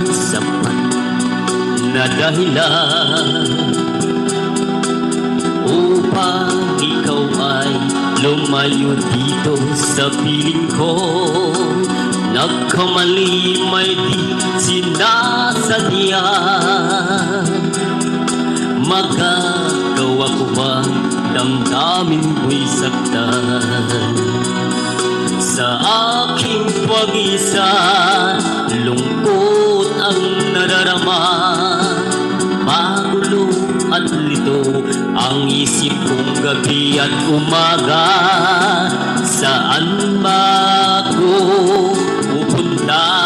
sapat na dahilan upang ikaw ay lumayo dito sa piling ko. Nagkamali may di sinasadya. Magagawa ko ba damdamin ko'y saktan? Sa aking pag-isa, lungkot ang nadarama. Magulo at lito ang isip kong gabi at umaga. Saan ba ako pupunta?